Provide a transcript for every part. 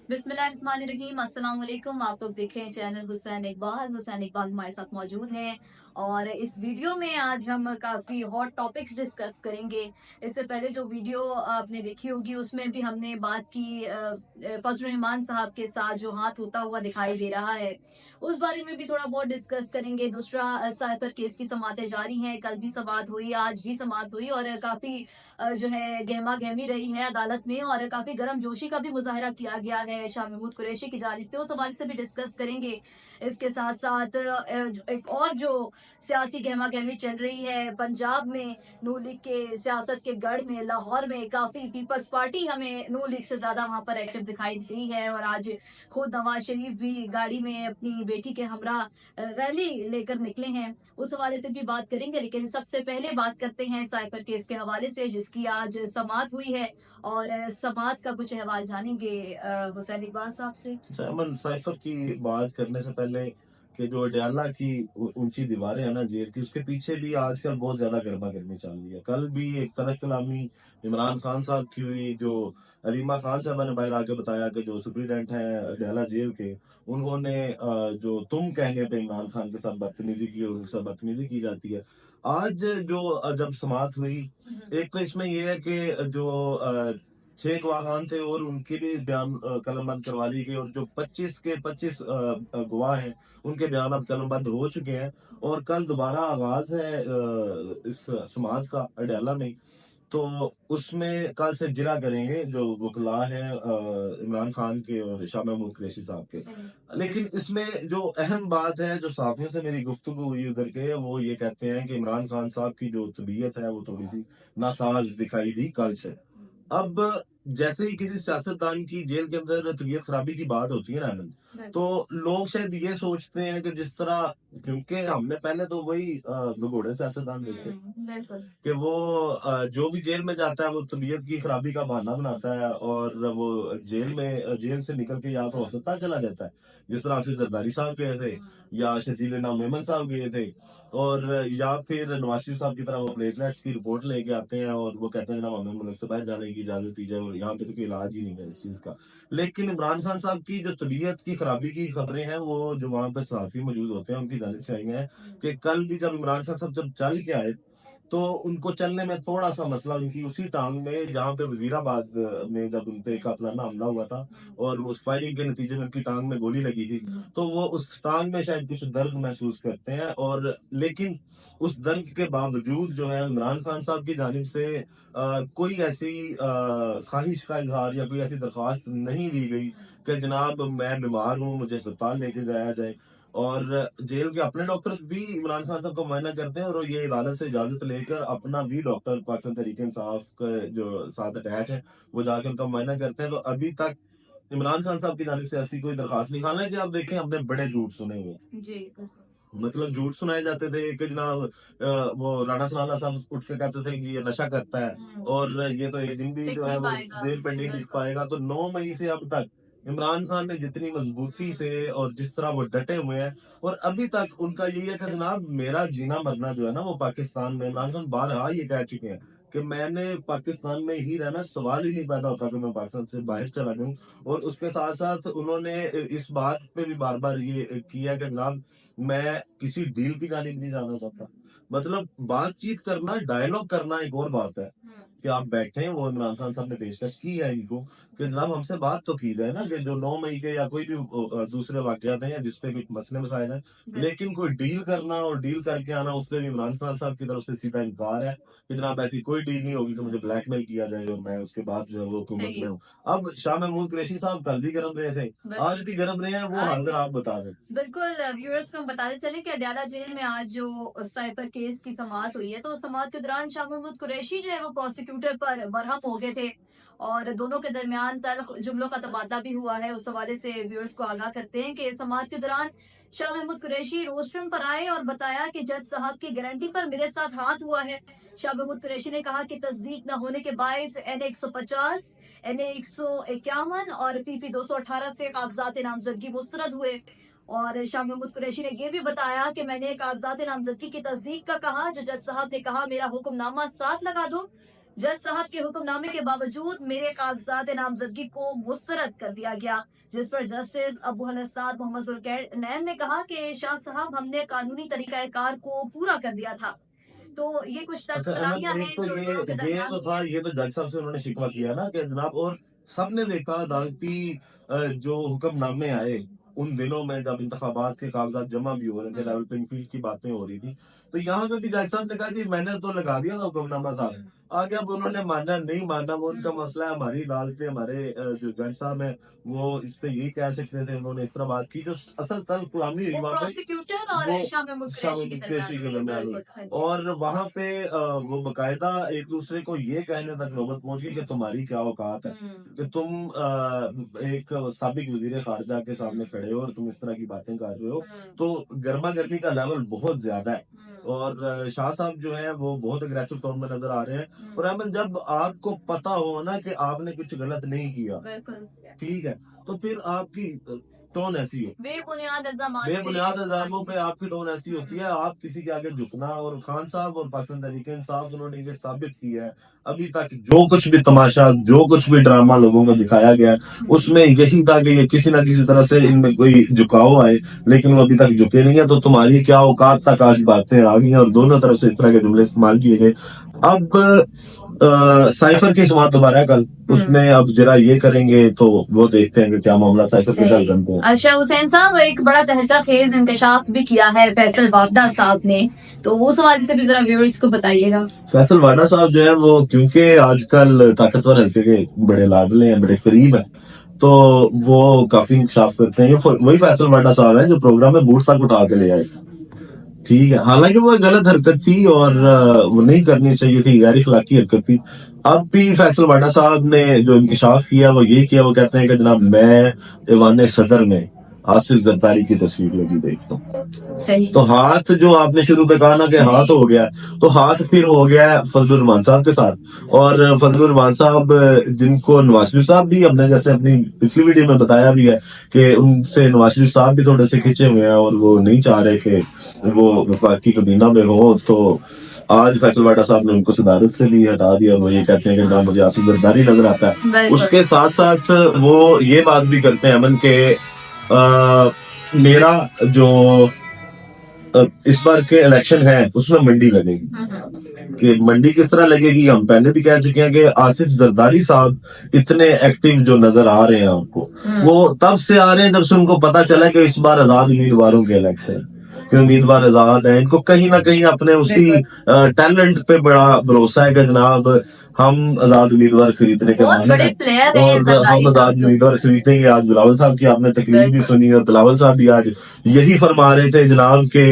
बिस्मिल्लाहिर्रहमानिर्रहीम, अस्सलाम वालेकुम। आप लोग देख रहे हैं चैनल हुसैन इकबाल हमारे साथ मौजूद हैं। और इस वीडियो में आज हम काफ़ी हॉट टॉपिक्स डिस्कस करेंगे। इससे पहले जो वीडियो आपने देखी होगी उसमें भी हमने बात की फजल रहमान साहब के साथ जो हाथ होता हुआ दिखाई दे रहा है, उस बारे में भी थोड़ा बहुत डिस्कस करेंगे। दूसरा, साइफर केस की समातें जारी हैं, कल भी समात हुई, आज भी समात हुई और काफ़ी जो है गहमा गहमी रही है अदालत में और काफी गर्म जोशी का भी मुजाहरा किया गया है शाह महमूद कुरैशी की जानिब से। उस हवाले से भी डिस्कस करेंगे। इसके साथ साथ एक और जो सियासी गहमा गहमी चल रही है पंजाब में, नू लीग के सियासत के गढ़ में लाहौर में काफी पीपल्स पार्टी हमें नू लीग से ज्यादा वहां पर एक्टिव दिखाई दी है। और आज खुद नवाज शरीफ भी गाड़ी में अपनी बेटी के हमरा रैली लेकर निकले हैं। उस हवाले से भी बात करेंगे, लेकिन सबसे पहले बात करते हैं साइफर केस के हवाले से जिसकी आज समात हुई है और समात का कुछ अहवाल जानेंगे हुसैन इकबाल साहब से। अमन साइफर की बात करने से पहले कि जो अडयाला की ऊंची दीवारें हैं ना जेल की, उसके पीछे भी आजकल बहुत ज्यादा गर्मा गर्मी चल रही है। कल भी एक तरह कलामी इमरान खान साहब की हुई, जो अलीमा खान साहब ने बाहर आके बताया कि जो सुप्रीडेंट हैं अडयाला जेल के, उन्होंने जो तुम कहने पे इमरान खान के साथ बदतमीजी की और उनके साथ बदतमीजी की जाती है। आज जो जब समात हुई, एक तो इसमें यह है कि जो 6 गवाहान थे और उनके भी बयान कलमबंद करवा ली गई, और जो 25 के 25 गवाह हैं उनके बयान अब कलमबंद हो चुके हैं। और कल दोबारा आगाज है इस समात का अडयाला में। तो उसमें कल से जिरा करेंगे जो वकला हैं इमरान खान के और शाह महमूद कुरैशी साहब के। लेकिन इसमें जो अहम बात है, जो साथियों से मेरी गुफ्तगू हुई उधर के, वो ये कहते हैं कि इमरान खान साहब की जो तबीयत है वो थोड़ी सी नासाज दिखाई दी कल से। अब जैसे ही किसी सियासतदान की जेल के अंदर तबीयत खराबी की बात होती है ना अमन, तो लोग शायद ये सोचते हैं कि जिस तरह, क्योंकि हमने पहले तो वही भगोड़े सियासतदान देखे बिल्कुल। कि वो जो भी जेल में जाता है वो तबीयत की खराबी का बहाना बनाता है और वो जेल से निकल के या तो अस्पताल चला जाता है, जिस तरह आसिफ जरदारी साहब गए थे या शकील इनाम मेमन साहब गए थे। और या फिर नवाज शरीफ साहब की तरह वो प्लेटलेट्स की रिपोर्ट लेके आते हैं और वो कहते हैं जनाब हमें मुल्क से बाहर जाने की इजाजत दी जाए, और यहाँ पे तो कोई इलाज ही नहीं है इस चीज का। लेकिन इमरान खान साहब की जो तबीयत की खराबी की खबरें हैं, वो जो वहां पे सहाफी मौजूद होते हैं उनकी जानिब से आई हैं कि कल भी जब इमरान खान साहब जब चल के आए, तो उनको चलने में थोड़ा सा मसला, उनकी उसी टांग में जहाँ पे वजीराबाद में जब उन पे कातलाना हमला हुआ था और उस फायरिंग के नतीजे में उनकी टांग में गोली लगी थी, तो वो उस टांग में शायद कुछ दर्द महसूस करते हैं। और लेकिन उस दर्द के बावजूद जो है इमरान खान साहब की जानिब से कोई ऐसी ख्वाहिश का इजहार या कोई ऐसी दरख्वास्त नहीं दी गई कि जनाब मैं बीमार हूँ, मुझे अस्पताल लेके जाया जाए। और जेल के अपने डॉक्टर्स भी इमरान खान साहब का मुआयना करते हैं और ये अदालत से इजाजत लेकर अपना भी डॉक्टर पाकिस्तान तहरीक इंसाफ का जो साथ अटैच है वो जाकर उनका मुआयना करते हैं। तो अभी तक इमरान खान साहब की जानिब से ऐसी कोई दरखास्त नहीं। हालांकि आप देखें, हमने बड़े झूठ सुने हुए, जी। मतलब झूठ सुनाए जाते थे कि जनाब वो राणा सनाना साहब उठ के कहते थे कि ये नशा करता है और ये तो एक दिन भी टिक जो है नहीं वो पाएगा। जेल पे नहीं टिक पाएगा। तो 9 मई से अब तक इमरान खान ने जितनी मजबूती से और जिस तरह वो डटे हुए हैं, और अभी तक उनका यही है कि जनाब मेरा जीना मरना जो है ना वो पाकिस्तान में। इमरान खान बारहा ये कह चुके हैं कि मैंने पाकिस्तान में ही रहना, सवाल ही नहीं पैदा होता कि मैं पाकिस्तान से बाहर चला जाऊं। और उसके साथ साथ उन्होंने इस बात पे भी बार बार ये किया कि जनाब मैं किसी डील की जानिब नहीं जाना चाहता। मतलब बातचीत करना, डायलॉग करना एक और बात है कि आप बैठे हैं, वो इमरान खान साहब ने पेशकश की है इनको कि जनाब हमसे बात तो की जाए ना, कि जो 9 मई के या कोई भी दूसरे वाकयात हैं या जिसपे कुछ मसले मसाइल हैं, लेकिन कोई डील करना और डील करके आना, उस पर भी इमरान खान साहब की तरफ से सीधा इनकार है कि जनाब ऐसी कोई डील नहीं होगी कि मुझे ब्लैकमेल किया जाए और मैं उसके बाद जो है वो हुकूमत में हूँ। अब शाह महमूद कुरैशी साहब कल भी गर्म रहे थे, आज भी गर्म रहे हैं, वो हाजिर आप बता दें। बिल्कुल। व्यूअर्स को हम बताते चले कि अडयाला जेल में आज जो साइबर केस की समाअत हुई है, तो समाअत के दौरान शाह महमूद कुरैशी जो है वो प्रोसिक्यूटर पर बरहम हो गए थे और दोनों के दरमियान तल्ख जुमलों का तबादला भी हुआ है। उस हवाले से व्यूअर्स को आगाह करते हैं कि समाअत के दौरान शाह महमूद कुरैशी रोस्टरम पर आए और बताया कि जज साहब की गारंटी पर मेरे साथ हाथ हुआ है। शाह महमूद कुरैशी ने कहा कि तस्दीक न होने के बायस NA 150, NA 151 और PP 218 से कागजात नामजदगी मुस्तरद हुए। और शाह महमूद कुरैशी ने यह भी बताया कि मैंने कागजात नामजदगी की तस्दीक का कहा, जो जज साहब ने कहा मेरा हुक्मनामा साथ लगा दो, जज साहब के हुक्मनामे के बावजूद मेरे कागजात नामजदगी को मुस्तरद कर दिया गया, जिस पर जस्टिस अबू हलस्ताद मोहम्मद जुल्कैनैन ने कहा कि शाह साहब हमने कानूनी तरीकाकार को पूरा कर दिया था। तो ये कुछ अच्छा तख्तलाइयां अहमद, हैं एक तो जो ये दिनों के ये दरमियान तो था, ये तो जज साहब से उन्होंने शिकवा किया ना कि जनाब, और सबने देखा अदालती जो हुक्मनामे आए उन दिनों में जब इंतखाबात के कागजात जमा भी हो रहे थे, लेवल प्लेइंग फील्ड की बातें हो रही थी, तो यहाँ पे भी जज साहब ने कहा जी मैंने तो लगा दिया था हुक्मनामा साहब, आगे अब उन्होंने मानना नहीं मानना वो उनका मसला है। हमारी अदालतें, हमारे जो जज साहब हैं वो इस पे यही कह सकते थे, उन्होंने इस तरह बात की। जो असल तल गुलामी हुई वो वहाँ पे प्रोसिक्यूटर और वो शामिल शामिल मुकरेशी के दरमियान हुई, और वहां पे वो बकायदा एक दूसरे को ये कहने तक नौबत पहुंच गई कि तुम्हारी क्या औकात है कि तुम एक साबिक वजीर खारजा के सामने खड़े हो और तुम इस तरह की बातें कर रहे हो। तो गर्मा गर्मी का लेवल बहुत ज्यादा है, और शाह साहब जो है वो बहुत अग्रेसिव टोन में नजर आ रहे हैं। और अहमद, जब आपको पता हो ना कि आपने कुछ गलत नहीं किया, ठीक है, तो फिर आपकी टोन ऐसी हो, बेबुनियाद इल्जामों पे आपकी टोन ऐसी होती है, आप किसी के आगे झुकना। और खान साहब और पाकिस्तान तहरीक इंसाफ उन्होंने ये साबित किया है, अभी तक जो कुछ भी तमाशा, जो कुछ भी ड्रामा लोगों को दिखाया गया, उसमें यही था कि ये किसी ना किसी तरह से इनमें कोई झुकाव आए, लेकिन वो अभी तक झुके नहीं है। तो तुम्हारी क्या औकात तक आज बातें आ गई हैं, और दोनों तरफ से इस तरह के जुमले इस्तेमाल किए गए। अब साइफर की समात दोबारा है कल, उसमें अब जरा ये करेंगे तो वो देखते हैं कि क्या मामला साइफर के साथ बनते हैं। अच्छा हुसैन साहब, एक बड़ा तहलका खेज इंकशाफ भी किया है फैसल वापडा साहब ने, तो वो सवाल से भी जरा व्यूअर्स को बताइएगा। फैसल वाडा साहब जो है वो, क्योंकि आजकल ताकतवर हल्के के बड़े लाडले हैं, बड़े करीब हैं, तो वो काफी इंकशाफ करते हैं। वही फैसल वाडा साहब है जो प्रोग्राम में बूट तक उठा के ले आए, ठीक है, हालांकि वो गलत हरकत थी और वो नहीं करनी चाहिए थी, गैर इखलाकी हरकत थी। अब भी फैसल वाडा साहब ने जो इंकशाफ किया वो ये किया, वो कहते हैं कि जनाब मैं ईवान सदर में आसिफ जरदारी की तस्वीर लगी देखता हूँ। सही। तो हाथ जो आपने शुरू में कहा ना कि हाथ हो गया, तो हाथ फिर हो गया फजलुर रहमान साहब के साथ। और फजलुर रहमान साहब जिनको नवाज शरीफ साहब भी, हमने जैसे अपनी पिछली वीडियो में बताया भी है कि उनसे नवाज शरीफ साहब भी थोड़े से खिंचे हुए हैं और वो नहीं चाह रहे कि वो वफाकी कबीना में हो। तो आज फैसल वाडा साहब ने उनको सदारत से भी हटा दिया। वो ये कहते हैं कि ना मुझे आसिफ जरदारी नजर आता है। उसके साथ साथ वो ये बात भी करते हैं अमन के मेरा जो इस बार के इलेक्शन है उसमें मंडी लगेगी। कि मंडी किस तरह लगेगी, हम पहले भी कह चुके हैं कि आसिफ जरदारी साहब इतने एक्टिव जो नजर आ रहे हैं आपको, वो तब से आ रहे हैं जब से उनको पता चला कि इस बार आजाद उम्मीदवारों के इलेक्शन कि उम्मीदवार आजाद है। इनको कहीं ना कहीं अपने उसी टैलेंट पे बड़ा भरोसा है कि जनाब हम आजाद उम्मीदवार खरीदने के माहिर हैं और हम आजाद उम्मीदवार खरीदेंगे। आज बिलावल साहब की आपने तकरीर भी सुनी और बिलावल साहब भी आज यही फरमा रहे थे जनाब के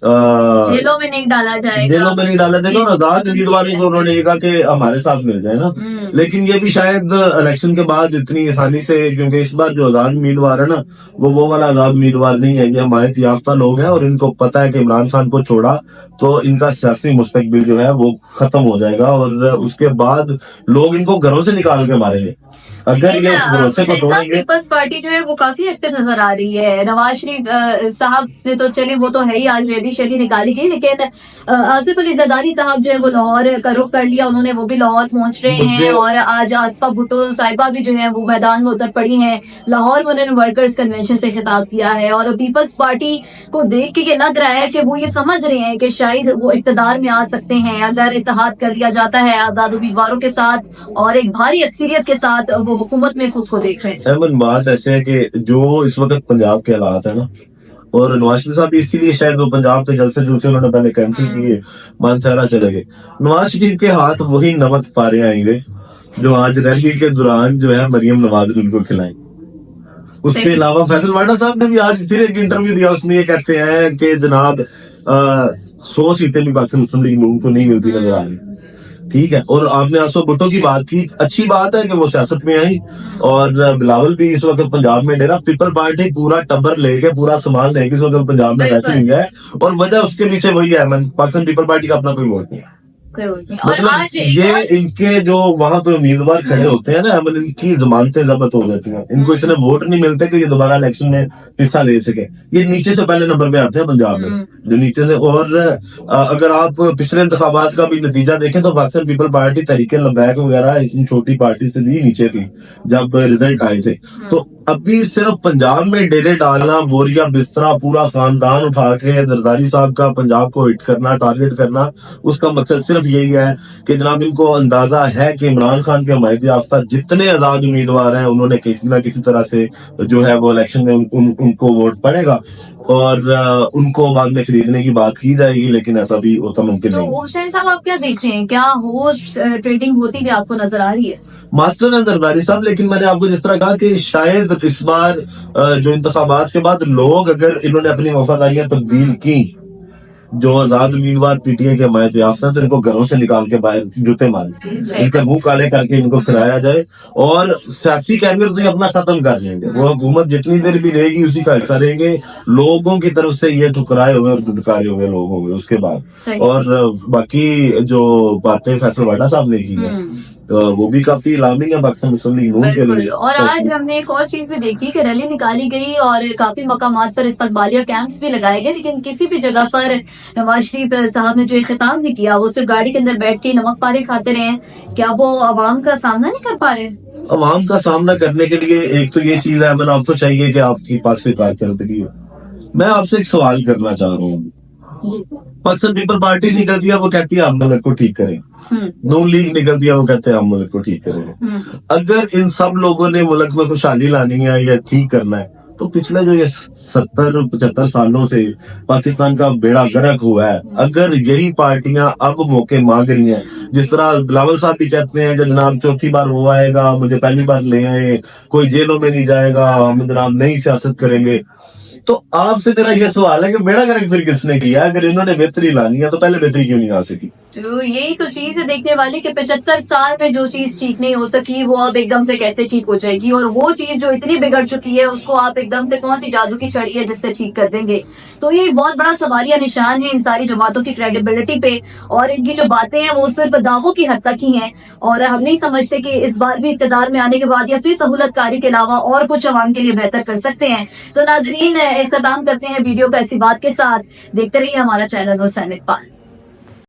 जेलों में नहीं डाला जाएगा और आजाद उम्मीदवार को उन्होंने कहा कि हमारे साथ मिल जाए ना। लेकिन ये भी शायद इलेक्शन के बाद इतनी आसानी से, क्योंकि इस बार जो आजाद उम्मीदवार है ना वो वाला आजाद उम्मीदवार नहीं है, ये हमायत याफ्ता लोग हैं और इनको पता है कि इमरान खान को छोड़ा तो इनका सियासी मुस्तकबिल जो है वो खत्म हो जाएगा और उसके बाद लोग इनको घरों से निकाल के मारेंगे अगर ये उस भरोसे को तोड़ेंगे। पीपल्स पार्टी जो है वो काफी एक्टिव नजर आ रही है। नवाज शरीफ साहब ने तो चले, वो तो है ही, आज रैली शैली निकाली गई, लेकिन आसिफ अली जरदारी साहब जो है वो लाहौर का रुख कर लिया, उन्होंने वो भी लाहौर पहुंच रहे हैं। और आज आसफा भुट्टो साहिबा भी जो है वो मैदान में उतर पड़ी हैं। लाहौर में उन्होंने वर्कर्स कन्वेंशन से खिताब किया है और पीपल्स पार्टी को देख के ये लग रहा है कि वो ये समझ रहे हैं कि शायद वो इक्तदार में आ सकते हैं अगर इत्तेहाद कर लिया जाता है आजाद उम्मीदवारों के साथ और एक भारी अक्सरियत के साथ वो हुकूमत में खुद को देख रहे हैं। अहमद, बात ऐसे है कि जो इस वक्त पंजाब के हालात है ना, और नवाज शरीफ साहब इसीलिए शायद वो पंजाब के जलसे जुलसे उन्होंने पहले कैंसिल किए, मानसहरा चले गए। नवाज शरीफ के हाथ वही नमक पारे आएंगे जो आज रैली के दौरान जो है मरियम नवाज ने उनको खिलाई। उसके अलावा फैसल वाडा साहब ने भी आज फिर एक इंटरव्यू दिया, उसमें ये कहते हैं कि जनाब 100 सीटें भी पाकिस्तान मुस्लिम लीग नून को नहीं मिलती नजर आ रही, ठीक है। और आपने आसफा भुट्टो की बात की, अच्छी बात है कि वो सियासत में आई और बिलावल भी इस वक्त पंजाब में डेरा पीपल पार्टी पूरा टब्बर लेके पूरा संभाल लेके इस वक्त पंजाब में बैठी हुई है और वजह उसके पीछे वही है, पाकिस्तान पीपल पार्टी का अपना कोई वोट नहीं है। कोई और नहीं। और मतलब आज ये इनके जो वहां पे उम्मीदवार खड़े होते हैं ना, मतलब इनकी जमानतें जब्त हो जाती हैं, इनको इतने वोट नहीं मिलते कि ये दोबारा इलेक्शन में हिस्सा ले सके। ये नीचे से पहले नंबर पे आते हैं पंजाब में, जो नीचे से। और अगर आप पिछले इंतखाबात का भी नतीजा देखें तो पाकिस्तान पीपल पार्टी, तहरीक लबैक वगैरह इतनी छोटी पार्टी से भी नीचे थी जब रिजल्ट आए थे। तो अभी सिर्फ पंजाब में डेरे डालना, बोरिया बिस्तरा, पूरा खानदान उठा के जरदारी साहब का पंजाब को हिट करना, टारगेट करना, उसका मकसद सिर्फ यही है कि जनाब इनको अंदाजा है कि इमरान खान के हमायती याफ्ता जितने आजाद उम्मीदवार हैं उन्होंने किसी ना किसी तरह से जो है वो इलेक्शन में उनको वोट पड़ेगा और उनको बाद में खरीदने की बात की जाएगी, लेकिन ऐसा भी होता मुमकिन तो नहीं। हुसैन साहब आप क्या देख रहे हैं, क्या होर्स ट्रेडिंग होती भी आपको नजर आ रही है? मास्टर है जरदारी साहब, लेकिन मैंने आपको जिस तरह कहा कि शायद इस बार जो इंतखाबात के बाद लोग अगर इन्होंने अपनी वफादारियां तब्दील की, जो आजाद उम्मीदवार पीटीआई के हमायत याफ्ता हैं, तो इनको घरों से निकाल के बाहर जूते मारे, इनके मुंह काले करके इनको फिराया जाए और सियासी कैरियर तो ये अपना खत्म कर लेंगे। वो हुकूमत जितनी देर भी रहेगी उसी का हिस्सा रहेंगे, लोगों की तरफ से ये ठुकराए हुए और दुदकारे हुए लोग होंगे उसके बाद। और बाकी जो बातें फैसल वाडा साहब ने की है वो भी काफी अलार्मिंग है पाकिस्तान मुस्लिम लीग नून के लिए। और आज हमने एक और चीज भी देखी कि रैली निकाली गई और काफी मकामात पर इस्तकबालिया कैंप्स भी लगाए गए, लेकिन किसी भी जगह पर नवाज शरीफ साहब ने जो एक खिताब नहीं किया, वो सिर्फ गाड़ी के अंदर बैठ के नमक पारे खाते रहे। क्या वो अवाम का सामना नहीं कर पा रहे? अवाम का सामना करने के लिए एक तो ये चीज है, मैंने आपको चाहिए कि आपके पास कोई कारकर्दगी हो। मैं आपसे एक सवाल करना चाह रहा हूँ, पाकिस्तान पीपल पार्टी निकलती है वो कहती है हम मुल्क को ठीक करें, नून लीग निकलती है वो कहते हैं हम मुल्क को ठीक करेंगे। अगर इन सब लोगों ने मुल्क में खुशहाली लानी है या ठीक करना है, तो पिछले जो ये 70-75 सालों से पाकिस्तान का बेड़ा गर्क हुआ है, अगर यही पार्टियां अब मौके मांग रही हैं, जिस तरह बिलावल साहब भी कहते हैं कि जनाब चौथी बार वो आएगा, मुझे पहली बार ले आए, कोई जेलों में नहीं जाएगा, हम जनाब नई सियासत करेंगे, तो आपसे मेरा ये सवाल है कि बेड़ा गर्क फिर किसने किया? अगर इन्होंने बेहतरी लानी है तो पहले बेहतरी क्यों नहीं आ सकी? तो यही तो चीज है देखने वाली कि 75 साल में जो चीज ठीक नहीं हो सकी वो अब एकदम से कैसे ठीक हो जाएगी, और वो चीज जो इतनी बिगड़ चुकी है उसको आप एकदम से कौन सी जादू की छड़ी है जिससे ठीक कर देंगे। तो ये एक बहुत बड़ा सवालिया निशान है इन सारी जमातों की क्रेडिबिलिटी पे, और इनकी जो बातें हैं वो सिर्फ दावों की हद तक ही हैं, और हम नहीं समझते कि इस बार भी इक़्तिदार में आने के बाद या फिर सहूलतकारी के अलावा और कुछ अवाम के लिए बेहतर कर सकते हैं। तो नाजरीन, इख्तिताम करते हैं वीडियो को ऐसी बात के साथ। देखते रहिए हमारा चैनल हुसैन इकबाल।